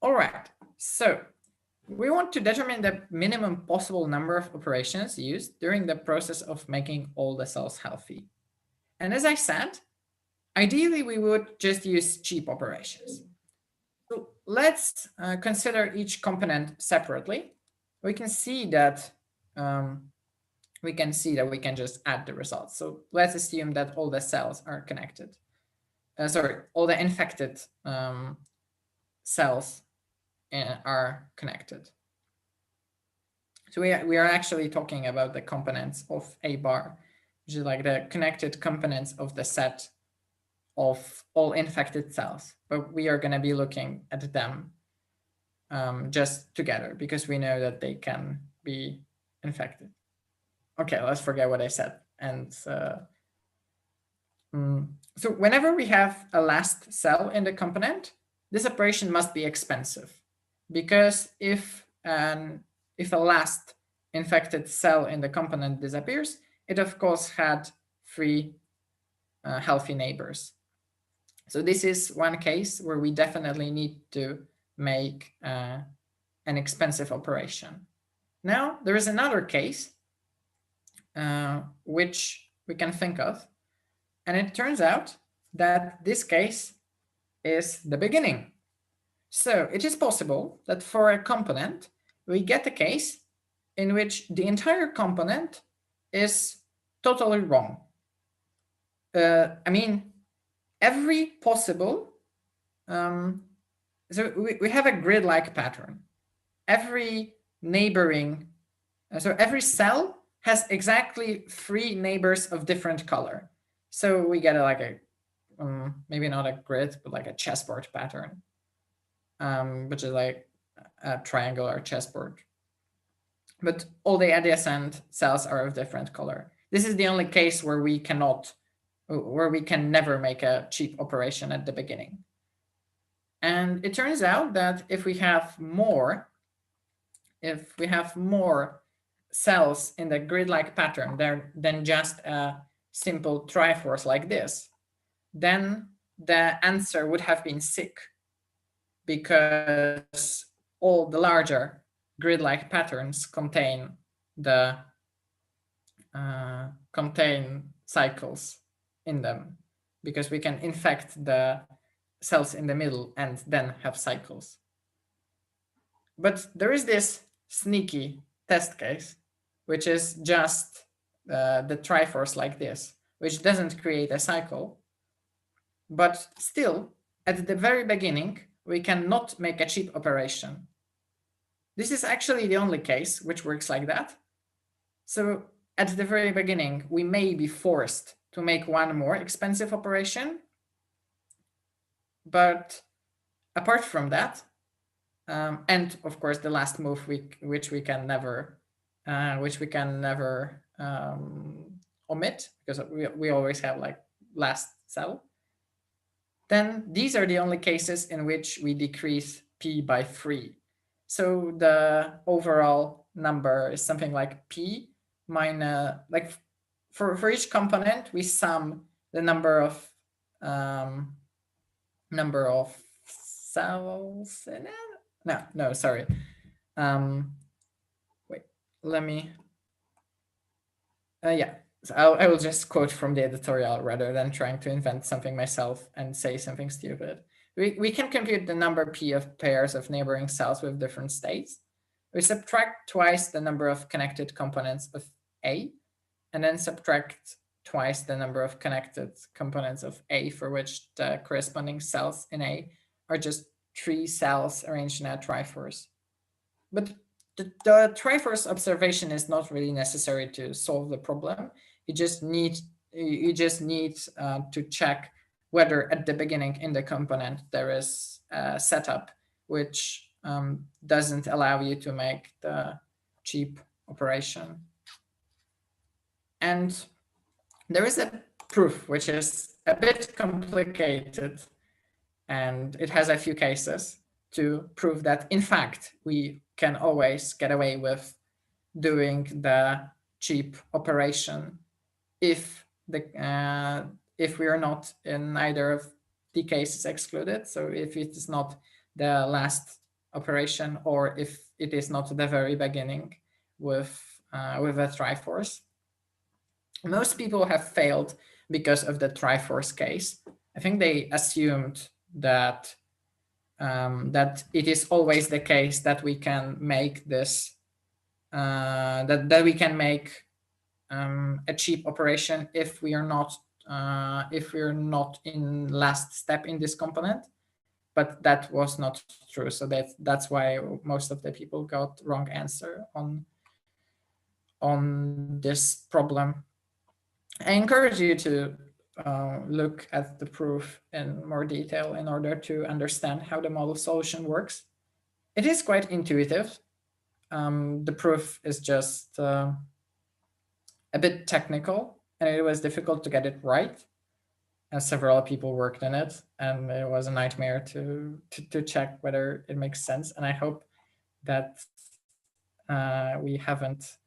All right, so we want to determine the minimum possible number of operations used during the process of making all the cells healthy. And as I said, ideally we would just use cheap operations. So let's consider each component separately. We can see that we can just add the results. So let's assume that all the cells are connected. All the infected cells are connected. So we are actually talking about the components of a bar, which is like the connected components of the set of all infected cells. But we are going to be looking at them just together because we know that they can be infected. Okay, let's forget what I said. And so whenever we have a last cell in the component, this operation must be expensive, because if a last infected cell in the component disappears, it of course had 3 healthy neighbors. So this is one case where we definitely need to make an expensive operation. Now there is another case which we can think of, and it turns out that this case is the beginning. So it is possible that for a component, we get a case in which the entire component is totally wrong. I mean, every possible, so we have a grid-like pattern. Every neighboring, so every cell has exactly 3 neighbors of different color. So we get like a, maybe not a grid, but like a chessboard pattern, which is like a triangular chessboard. But all the adjacent cells are of different color. This is the only case where we can never make a cheap operation at the beginning. And it turns out that if we have more cells in the grid-like pattern than just a simple triforce like this, then the answer would have been sick, because all the larger grid-like patterns contain cycles in them, because we can infect the cells in the middle and then have cycles. But there is this sneaky test case, which is just the triforce like this, which doesn't create a cycle, but still, at the very beginning, we cannot make a cheap operation. This is actually the only case which works like that. So at the very beginning, we may be forced to make one more expensive operation. But apart from that, and of course the last move which we can never omit, because we always have like last cell, then these are the only cases in which we decrease p by 3. So the overall number is something like p minus, like for each component we sum the number of cells in it. No, sorry. Wait, let me. Yeah, so I will just quote from the editorial rather than trying to invent something myself and say something stupid. We can compute the number p of pairs of neighboring cells with different states. We subtract twice the number of connected components of A, and then subtract twice the number of connected components of A for which the corresponding cells in A are just 3 cells arranged in a triforce. But the triforce observation is not really necessary to solve the problem. You just need to check whether at the beginning in the component there is a setup which doesn't allow you to make the cheap operation. And there is a proof which is a bit complicated, and it has a few cases to prove that in fact we can always get away with doing the cheap operation if we are not in either of the cases excluded. So if it is not the last operation, or if it is not the very beginning with a triforce. Most people have failed because of the triforce case. I think they assumed that that it is always the case that we can make this that we can make a cheap operation if we are not in last step in this component, but that was not true. So that's why most of the people got wrong answer on this problem. I encourage you to look at the proof in more detail in order to understand how the model solution works. It is quite intuitive. The proof is just a bit technical, and it was difficult to get it right. And several people worked in it, and it was a nightmare to check whether it makes sense. And I hope that we haven't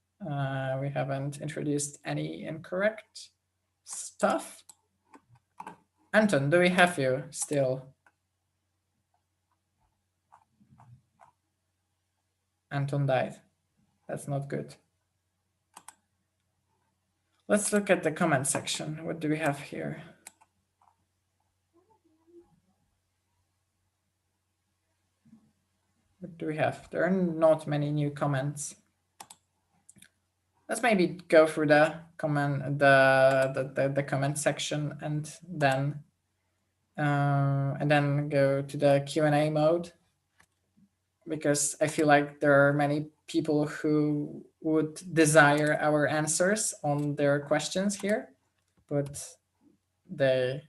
introduced any incorrect stuff. Anton, do we have you still? Anton died. That's not good. Let's look at the comment section. What do we have here? What do we have? There are not many new comments. Let's maybe go through the comment comment section and then go to the Q&A mode, because I feel like there are many people who would desire our answers on their questions here, but they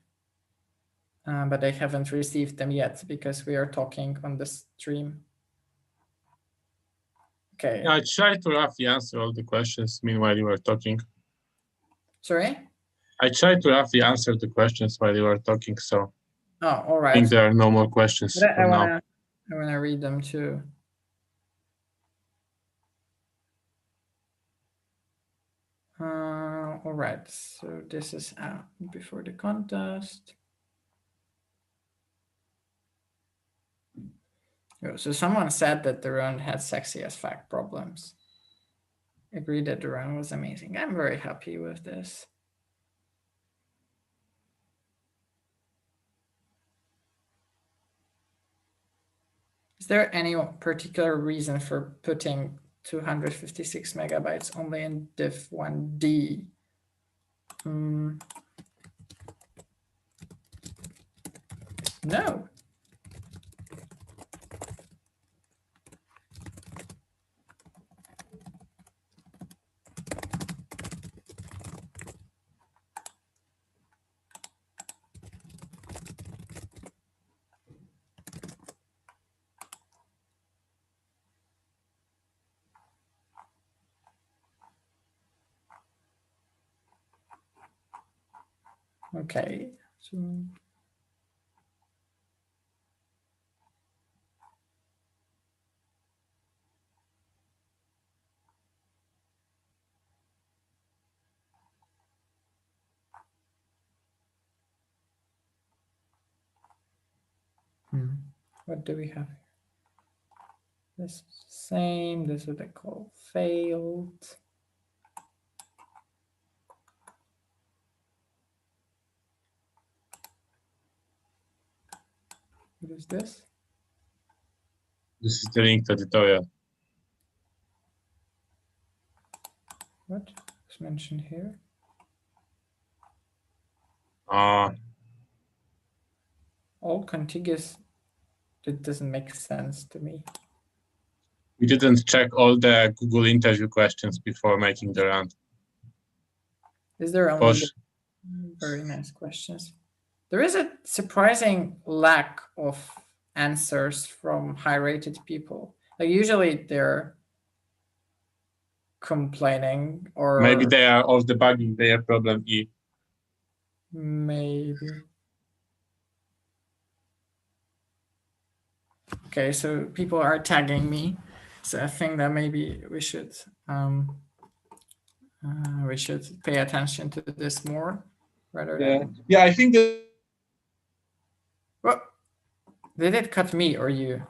haven't received them yet because we are talking on the stream. Okay. Yeah, I tried to roughly answer all the questions meanwhile you were talking. Sorry? I tried to roughly answer the questions while you were talking, so Oh, all right. I think there are no more questions But for now. I wanna read them too. All right, so this is out before the contest. Oh, so someone said that the run had sexy as fact problems. Agreed that the run was amazing. I'm very happy with this. Is there any particular reason for putting 256 megabytes only in diff 1D? No. Okay, so what do we have here? This same, this is what they call failed. What is this? This is the link to Editorial. What is mentioned here? All contiguous, it doesn't make sense to me. We didn't check all the Google interview questions before making the run. Is there only the very nice questions? There is a surprising lack of answers from high-rated people. Like usually they're complaining, or maybe they are all debugging their problem E. Maybe. Okay, so people are tagging me, so I think that maybe we should We should pay attention to this more rather Yeah, than. yeah. I think that Well, did it cut me or you?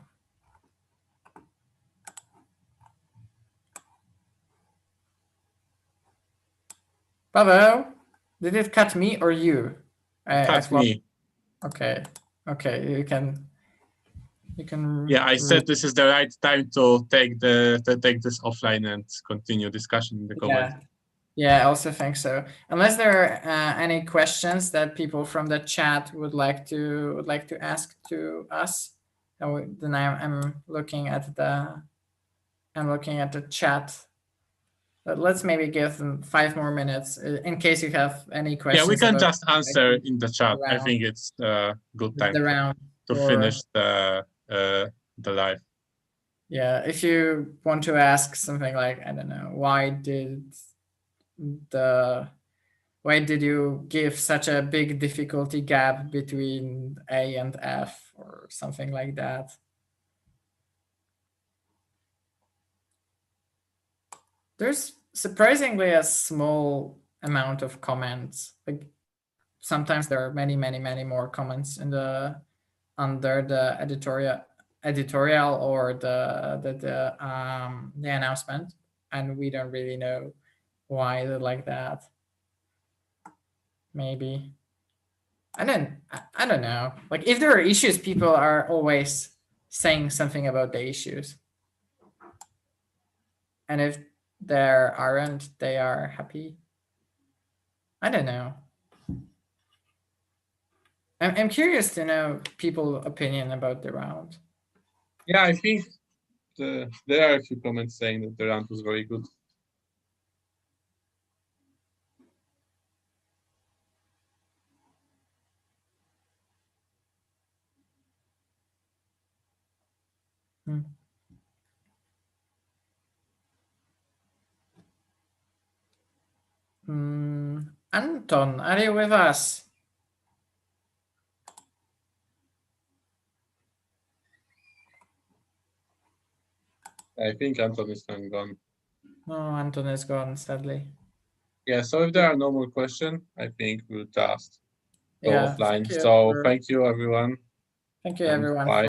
Pavel, did it cut me or you? it cut me. Okay, okay, you can. Yeah, I said this is the right time to take this offline and continue discussion in the comments. Yeah, I also think so. Unless there are any questions that people from the chat would like to ask to us, then I'm looking at the chat. But let's maybe give them 5 more minutes in case you have any questions. Yeah, we can about, just answer in the chat. I round. think it's a good time the round to or- finish the live. Yeah, if you want to ask something like, I don't know, why did you give such a big difficulty gap between A and F or something like that? There's surprisingly a small amount of comments. Like sometimes there are many more comments in the under the editorial or the announcement, and we don't really know why they're like that. Maybe I don't know. Like if there are issues, people are always saying something about the issues, and if there aren't, they are happy. I don't know. I'm curious to know people's opinion about the round. Yeah, I think there are a few comments saying that the round was very good. Anton, are you with us? I think Anton is gone. No, Anton is gone, sadly. Yeah, so if there are no more questions, I think we'll just go offline. Thank you So thank you, everyone. Thank you, everyone. Bye.